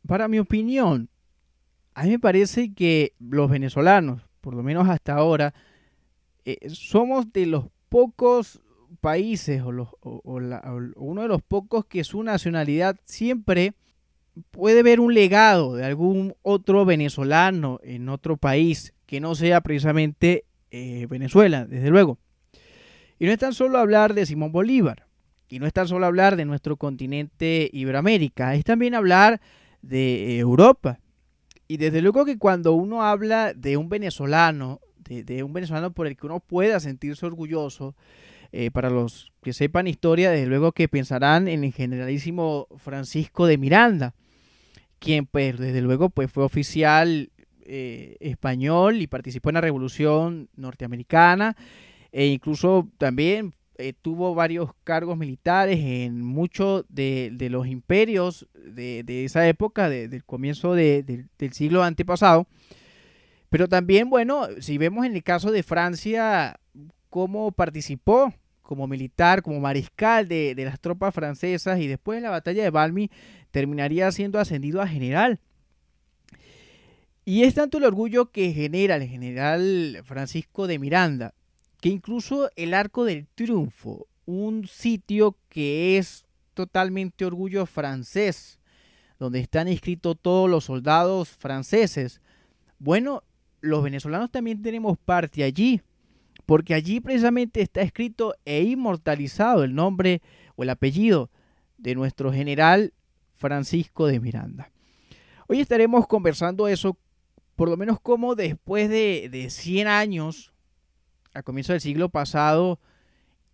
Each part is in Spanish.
Para mi opinión, a mí me parece que los venezolanos, por lo menos hasta ahora, somos de los pocos países o uno de los pocos que su nacionalidad siempre puede ver un legado de algún otro venezolano en otro país que no sea precisamente Venezuela, desde luego. Y no es tan solo hablar de Simón Bolívar, y no es tan solo hablar de nuestro continente Iberoamérica, es también hablar de Europa. Y desde luego que cuando uno habla de un venezolano, de un venezolano por el que uno pueda sentirse orgulloso, para los que sepan historia, desde luego que pensarán en el generalísimo Francisco de Miranda, quien pues desde luego pues fue oficial español y participó en la Revolución Norteamericana e incluso también tuvo varios cargos militares en muchos de los imperios de esa época, del comienzo del siglo antepasado. Pero también, bueno, si vemos en el caso de Francia, cómo participó como militar, como mariscal de las tropas francesas y después de la batalla de Valmy terminaría siendo ascendido a general. Y es tanto el orgullo que genera el general Francisco de Miranda, que incluso el Arco del Triunfo, un sitio que es totalmente orgullo francés, donde están inscritos todos los soldados franceses, bueno, los venezolanos también tenemos parte allí, porque allí precisamente está escrito e inmortalizado el nombre o el apellido de nuestro general Francisco de Miranda. Hoy estaremos conversando eso, por lo menos como después de 100 años, a comienzos del siglo pasado,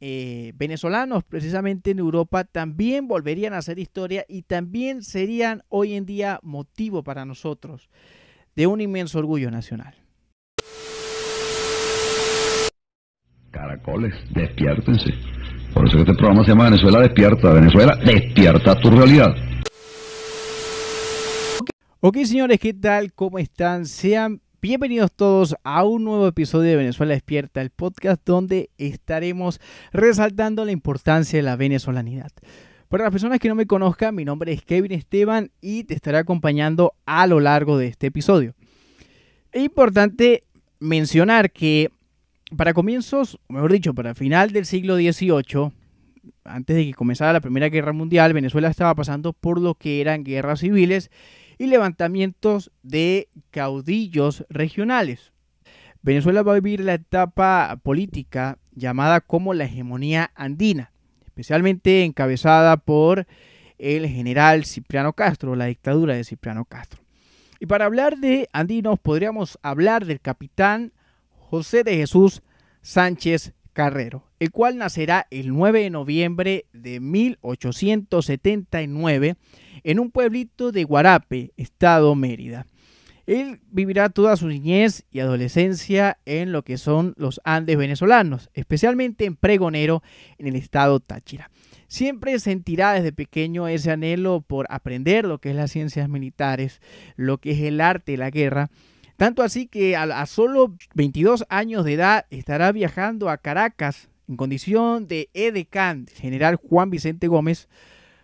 venezolanos precisamente en Europa también volverían a hacer historia y también serían hoy en día motivo para nosotros de un inmenso orgullo nacional. Caracoles, despiértense. Por eso que este programa se llama Venezuela Despierta. Venezuela, despierta tu realidad. Ok, señores, ¿qué tal? ¿Cómo están? Sean bienvenidos todos a un nuevo episodio de Venezuela Despierta, el podcast donde estaremos resaltando la importancia de la venezolanidad. Para las personas que no me conozcan, mi nombre es Kevin Esteban y te estaré acompañando a lo largo de este episodio. Es importante mencionar que para comienzos, o mejor dicho, para el final del siglo XVIII, antes de que comenzara la Primera Guerra Mundial, Venezuela estaba pasando por lo que eran guerras civiles y levantamientos de caudillos regionales. Venezuela va a vivir la etapa política llamada como la hegemonía andina, especialmente encabezada por el general Cipriano Castro, la dictadura de Cipriano Castro. Y para hablar de andinos podríamos hablar del capitán José de Jesús Sánchez Carrero, el cual nacerá el 9 de noviembre de 1879 en un pueblito de Guarape, estado Mérida. Él vivirá toda su niñez y adolescencia en lo que son los Andes venezolanos, especialmente en Pregonero, en el estado Táchira. Siempre sentirá desde pequeño ese anhelo por aprender lo que es las ciencias militares, lo que es el arte de la guerra. Tanto así que a solo 22 años de edad estará viajando a Caracas en condición de edecán, general Juan Vicente Gómez,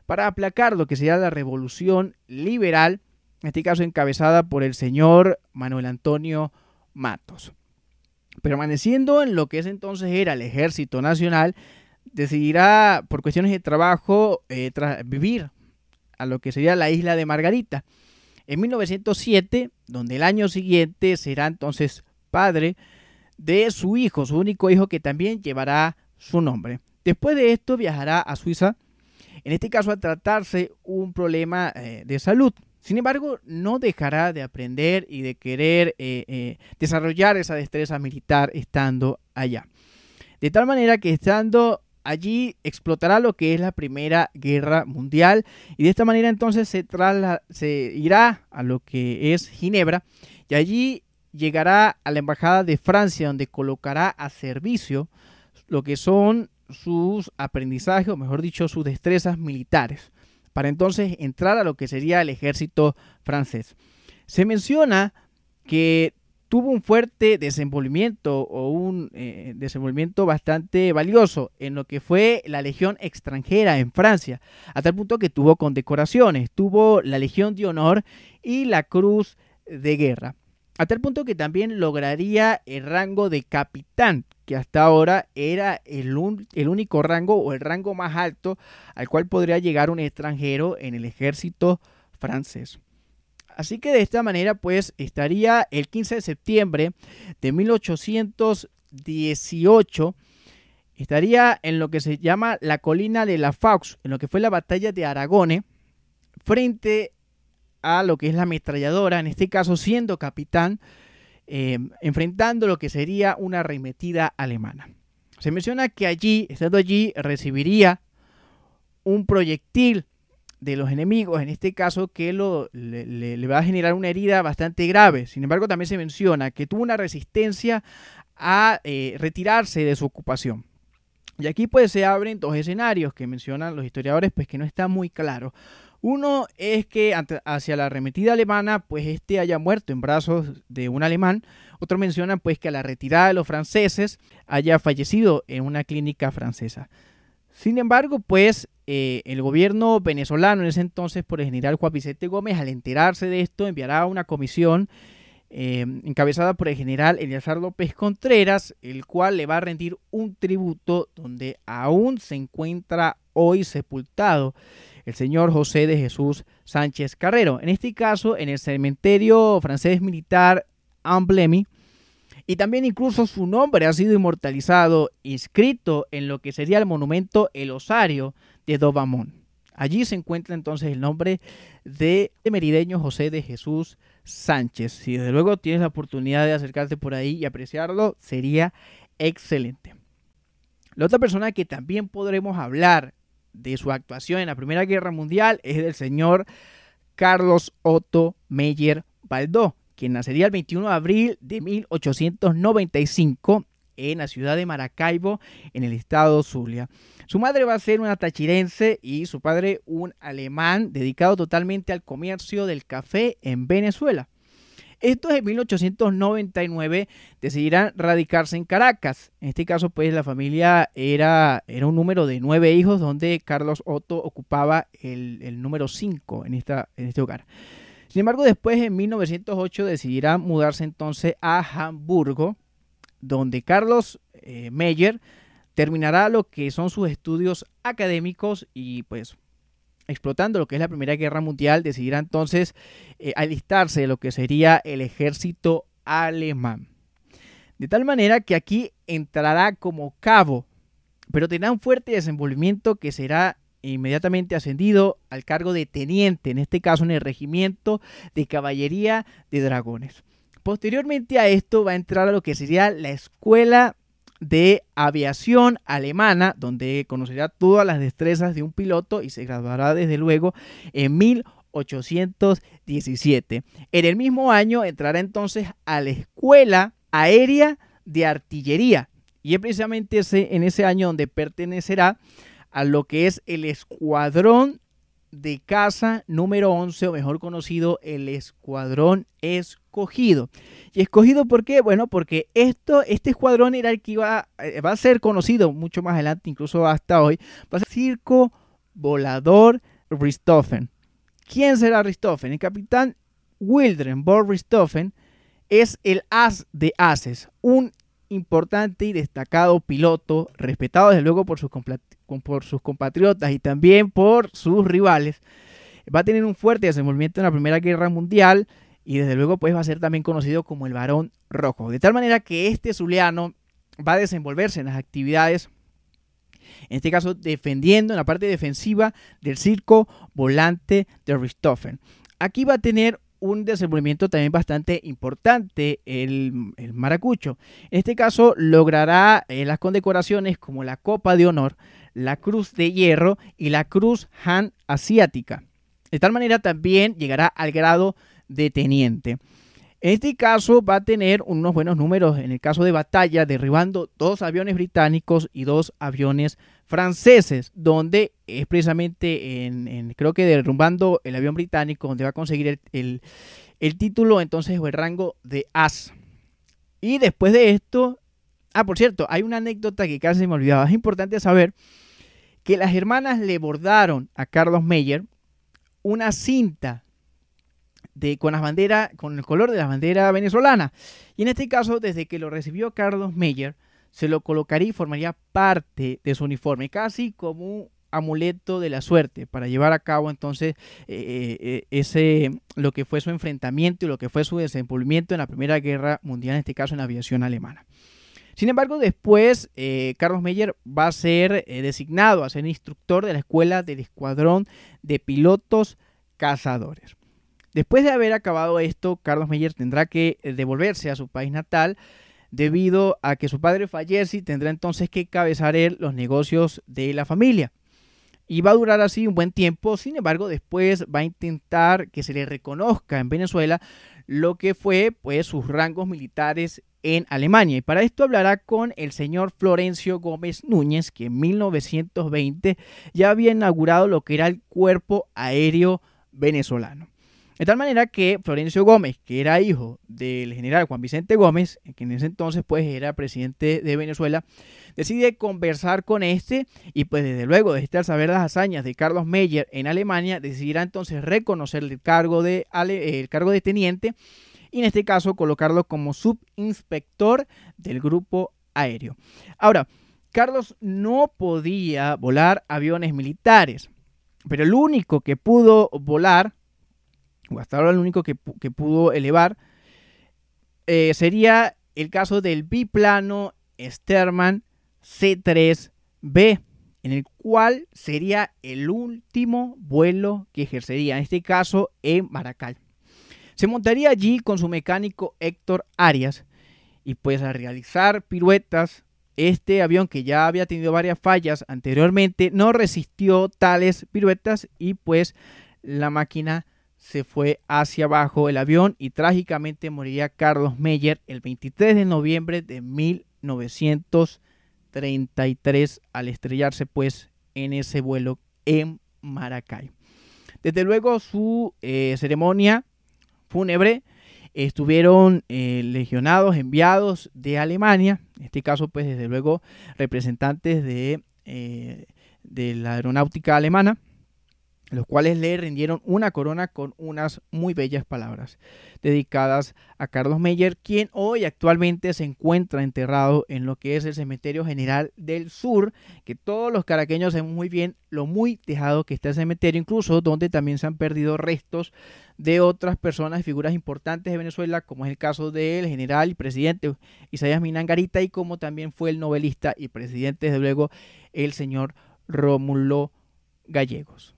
para aplacar lo que sería la revolución liberal, en este caso encabezada por el señor Manuel Antonio Matos. Permaneciendo en lo que ese entonces era el Ejército Nacional, decidirá por cuestiones de trabajo vivir a lo que sería la isla de Margarita. En 1907, donde el año siguiente será entonces padre de su hijo, su único hijo que también llevará su nombre. Después de esto viajará a Suiza, en este caso a tratarse un problema de salud. Sin embargo, no dejará de aprender y de querer desarrollar esa destreza militar estando allá. De tal manera que estando allí explotará lo que es la Primera Guerra Mundial y de esta manera entonces se irá a lo que es Ginebra y allí llegará a la Embajada de Francia, donde colocará a servicio lo que son sus aprendizajes, o mejor dicho, sus destrezas militares, para entonces entrar a lo que sería el ejército francés. Se menciona que tuvo un fuerte desenvolvimiento o un desenvolvimiento bastante valioso en lo que fue la Legión extranjera en Francia, a tal punto que tuvo condecoraciones, tuvo la Legión de Honor y la Cruz de Guerra, a tal punto que también lograría el rango de capitán, que hasta ahora era el único rango o el rango más alto al cual podría llegar un extranjero en el ejército francés. Así que de esta manera pues estaría el 15 de septiembre de 1818, estaría en lo que se llama la colina de la Faux, en lo que fue la batalla de Aragone, frente a lo que es la ametralladora, en este caso siendo capitán, enfrentando lo que sería una arremetida alemana. Se menciona que allí, estando allí, recibiría un proyectil de los enemigos, en este caso que le va a generar una herida bastante grave. Sin embargo, también se menciona que tuvo una resistencia a retirarse de su ocupación. Y aquí pues se abren dos escenarios que mencionan los historiadores, pues que no está muy claro. Uno es que hacia la arremetida alemana pues haya muerto en brazos de un alemán. Otro menciona pues que a la retirada de los franceses haya fallecido en una clínica francesa. Sin embargo, pues el gobierno venezolano en ese entonces, por el general Juan Vicente Gómez, al enterarse de esto, enviará una comisión encabezada por el general Eleazar López Contreras, el cual le va a rendir un tributo donde aún se encuentra hoy sepultado el señor José de Jesús Sánchez Carrero, en este caso en el cementerio francés militar Amblemy. Y también incluso su nombre ha sido inmortalizado, inscrito en lo que sería el monumento El Osario de Dobamón. Allí se encuentra entonces el nombre de merideño José de Jesús Sánchez. Si desde luego tienes la oportunidad de acercarte por ahí y apreciarlo, sería excelente. La otra persona que también podremos hablar de su actuación en la Primera Guerra Mundial es del señor Carlos Otto Meyer Baldó, quien nacería el 21 de abril de 1895 en la ciudad de Maracaibo, en el estado Zulia. Su madre va a ser una tachirense y su padre un alemán dedicado totalmente al comercio del café en Venezuela. Estos en 1899 decidirán radicarse en Caracas. En este caso, pues la familia era un número de 9 hijos, donde Carlos Otto ocupaba el número 5 en este hogar. Sin embargo, después en 1908 decidirá mudarse entonces a Hamburgo, donde Carlos Meyer terminará lo que son sus estudios académicos y pues explotando lo que es la Primera Guerra Mundial, decidirá entonces alistarse lo que sería el ejército alemán. De tal manera que aquí entrará como cabo, pero tendrá un fuerte desenvolvimiento que será inmediatamente ascendido al cargo de teniente, en este caso en el regimiento de caballería de dragones. Posteriormente a esto va a entrar a lo que sería la escuela de aviación alemana, donde conocerá todas las destrezas de un piloto y se graduará desde luego en 1817. En el mismo año entrará entonces a la Escuela Aérea de Artillería y es precisamente en ese año donde pertenecerá a lo que es el Escuadrón de Caza número 11, o mejor conocido el Escuadrón Escogido. ¿Y escogido por qué? Bueno, porque este escuadrón era el que va a ser conocido mucho más adelante, incluso hasta hoy, va a ser Circo Volador Richthofen. ¿Quién será Richthofen? El capitán Wildren von Richthofen es el as de ases, un importante y destacado piloto, respetado desde luego por sus compatriotas y también por sus rivales. Va a tener un fuerte desenvolvimiento en la Primera Guerra Mundial y desde luego pues va a ser también conocido como el Barón Rojo. De tal manera que este zuliano va a desenvolverse en las actividades, en este caso defendiendo en la parte defensiva del Circo Volante de Richthofen. Aquí va a tener un desenvolvimiento también bastante importante el maracucho. En este caso logrará las condecoraciones como la Copa de Honor, la Cruz de Hierro y la Cruz Han Asiática. De tal manera también llegará al grado de teniente. En este caso va a tener unos buenos números en el caso de batalla, derribando 2 aviones británicos y 2 aviones franceses, donde es precisamente creo que derrumbando el avión británico donde va a conseguir el título entonces o el rango de as. Y después de esto, por cierto, hay una anécdota que casi me olvidaba. Es importante saber que las hermanas le bordaron a Carlos Meyer una cinta con el color de la bandera venezolana. Y en este caso, desde que lo recibió Carlos Meyer, se lo colocaría y formaría parte de su uniforme, casi como un amuleto de la suerte, para llevar a cabo entonces lo que fue su enfrentamiento y lo que fue su desenvolvimiento en la Primera Guerra Mundial, en este caso en la aviación alemana. Sin embargo, después Carlos Meyer va a ser designado a ser instructor de la Escuela del Escuadrón de Pilotos Cazadores. Después de haber acabado esto, Carlos Meyer tendrá que devolverse a su país natal debido a que su padre fallece y tendrá entonces que encabezar él los negocios de la familia. Y va a durar así un buen tiempo. Sin embargo, después va a intentar que se le reconozca en Venezuela lo que fue pues sus rangos militares en Alemania. Y para esto hablará con el señor Florencio Gómez Núñez, que en 1920 ya había inaugurado lo que era el Cuerpo Aéreo Venezolano. De tal manera que Florencio Gómez, que era hijo del general Juan Vicente Gómez, que en ese entonces pues era presidente de Venezuela, decide conversar con este y pues desde luego al saber las hazañas de Carlos Meyer en Alemania, decidirá entonces reconocer el cargo de teniente y en este caso colocarlo como subinspector del grupo aéreo. Ahora, Carlos no podía volar aviones militares, pero el único que pudo volar, o hasta ahora el único que pudo elevar, sería el caso del biplano Stearman C-3B, en el cual sería el último vuelo que ejercería, en este caso en Maracay. Se montaría allí con su mecánico Héctor Arias y pues al realizar piruetas, este avión que ya había tenido varias fallas anteriormente no resistió tales piruetas y pues la máquina se fue hacia abajo el avión y trágicamente moriría Carlos Meyer el 23 de noviembre de 1933 al estrellarse pues en ese vuelo en Maracay. Desde luego su ceremonia fúnebre estuvieron legionados enviados de Alemania, en este caso pues desde luego representantes de la aeronáutica alemana, los cuales le rindieron una corona con unas muy bellas palabras dedicadas a Carlos Meyer, quien hoy actualmente se encuentra enterrado en lo que es el Cementerio General del Sur, que todos los caraqueños sabemos muy bien lo muy dejado que está el cementerio, incluso donde también se han perdido restos de otras personas y figuras importantes de Venezuela, como es el caso del general y presidente Isaías Minangarita, y como también fue el novelista y presidente, desde luego, el señor Rómulo Gallegos.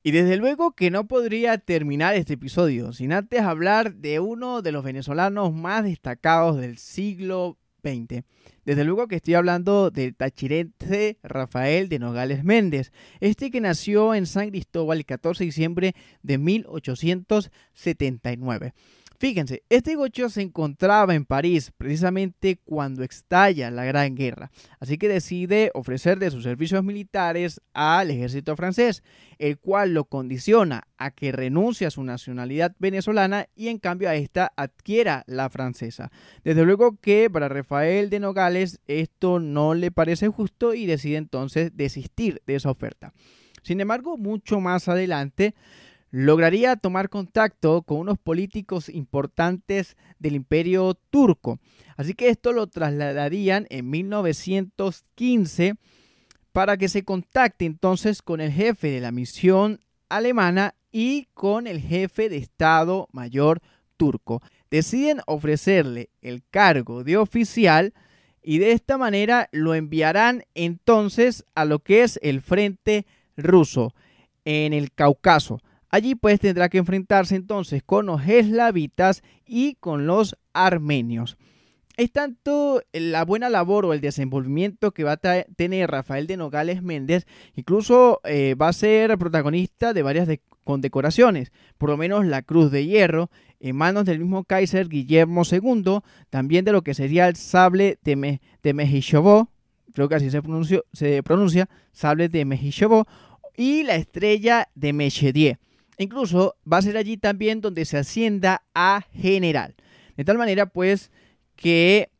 Y desde luego que no podría terminar este episodio sin antes hablar de uno de los venezolanos más destacados del siglo XX. Desde luego que estoy hablando del tachirense Rafael de Nogales Méndez, este que nació en San Cristóbal el 14 de diciembre de 1879. Fíjense, este gocho se encontraba en París precisamente cuando estalla la Gran Guerra, así que decide ofrecer de sus servicios militares al ejército francés, el cual lo condiciona a que renuncie a su nacionalidad venezolana y en cambio a esta adquiera la francesa. Desde luego que para Rafael de Nogales esto no le parece justo y decide entonces desistir de esa oferta. Sin embargo, mucho más adelante lograría tomar contacto con unos políticos importantes del Imperio Turco. Así que esto lo trasladarían en 1915 para que se contacte entonces con el jefe de la misión alemana y con el jefe de Estado Mayor turco. Deciden ofrecerle el cargo de oficial y de esta manera lo enviarán entonces a lo que es el frente ruso en el Cáucaso. Allí pues tendrá que enfrentarse entonces con los eslavitas y con los armenios. Es tanto la buena labor o el desenvolvimiento que va a tener Rafael de Nogales Méndez, incluso va a ser protagonista de varias condecoraciones, por lo menos la Cruz de Hierro, en manos del mismo Kaiser Guillermo II, también de lo que sería el sable de Mejichovó. creo que así se pronuncia, Sable de Mejishebo y la Estrella de Meshedieh. Incluso va a ser allí también donde se ascienda a general. De tal manera pues que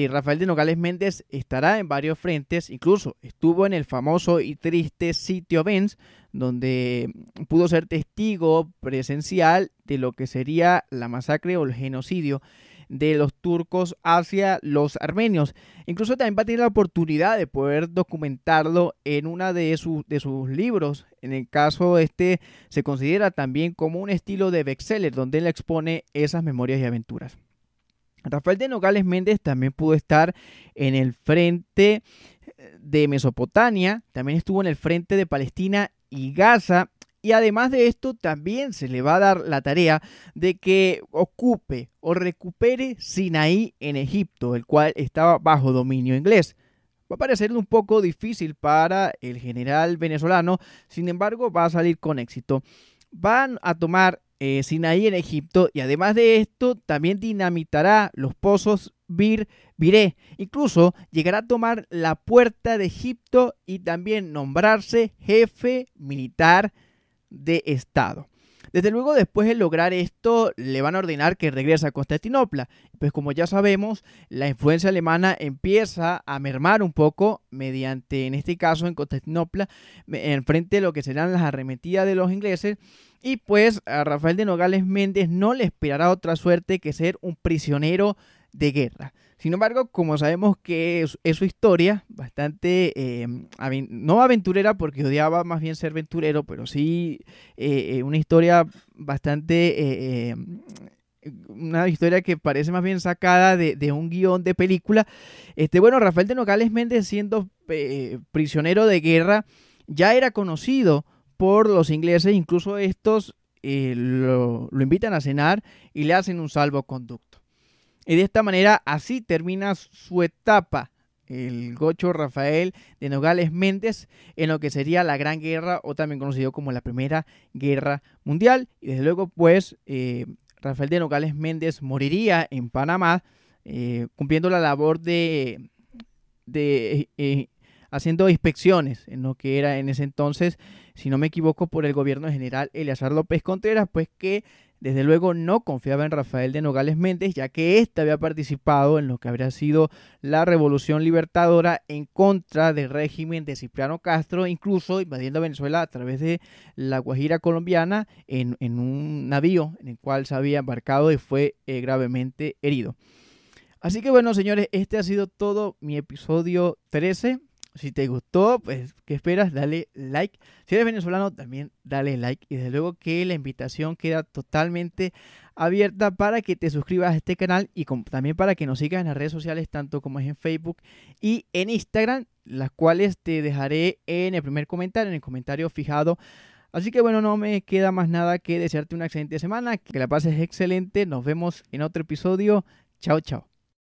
Rafael de Nogales Méndez estará en varios frentes, incluso estuvo en el famoso y triste sitio Benz, donde pudo ser testigo presencial de lo que sería la masacre o el genocidio de los turcos hacia los armenios. Incluso también va a tener la oportunidad de poder documentarlo en una de sus libros. En el caso se considera también como un estilo de bestseller, donde él expone esas memorias y aventuras. Rafael de Nogales Méndez también pudo estar en el frente de Mesopotamia, también estuvo en el frente de Palestina y Gaza, y además de esto también se le va a dar la tarea de que ocupe o recupere Sinaí en Egipto, el cual estaba bajo dominio inglés. Va a parecer un poco difícil para el general venezolano, sin embargo va a salir con éxito. Van a tomar Sinaí en Egipto y además de esto también dinamitará los pozos Biré. Incluso llegará a tomar la puerta de Egipto y también nombrarse jefe militar de Estado. Desde luego, después de lograr esto, le van a ordenar que regrese a Constantinopla. Pues como ya sabemos, la influencia alemana empieza a mermar un poco mediante, en este caso en Constantinopla, en frente de lo que serán las arremetidas de los ingleses. Y pues a Rafael de Nogales Méndez no le esperará otra suerte que ser un prisionero de guerra. Sin embargo, como sabemos que es su historia, bastante, no aventurera porque odiaba más bien ser aventurero, pero sí una historia bastante, una historia que parece más bien sacada de un guión de película. Bueno, Rafael de Nogales Méndez, siendo prisionero de guerra, ya era conocido por los ingleses, incluso estos lo invitan a cenar y le hacen un salvoconducto. Y de esta manera así termina su etapa el gocho Rafael de Nogales Méndez en lo que sería la Gran Guerra, o también conocido como la Primera Guerra Mundial. Y desde luego pues Rafael de Nogales Méndez moriría en Panamá cumpliendo la labor de haciendo inspecciones en lo que era en ese entonces, si no me equivoco, por el gobierno general Eleazar López Contreras, pues que desde luego no confiaba en Rafael de Nogales Méndez, ya que éste había participado en lo que habría sido la Revolución Libertadora en contra del régimen de Cipriano Castro, incluso invadiendo Venezuela a través de la Guajira colombiana en un navío en el cual se había embarcado y fue gravemente herido. Así que bueno, señores, este ha sido todo mi episodio 13. Si te gustó, pues, ¿qué esperas? Dale like. Si eres venezolano, también dale like. Y desde luego que la invitación queda totalmente abierta para que te suscribas a este canal y también para que nos sigas en las redes sociales, tanto como es en Facebook y en Instagram, las cuales te dejaré en el primer comentario, en el comentario fijado. Así que bueno, no me queda más nada que desearte una excelente semana, que la pases excelente. Nos vemos en otro episodio. Chao, chao.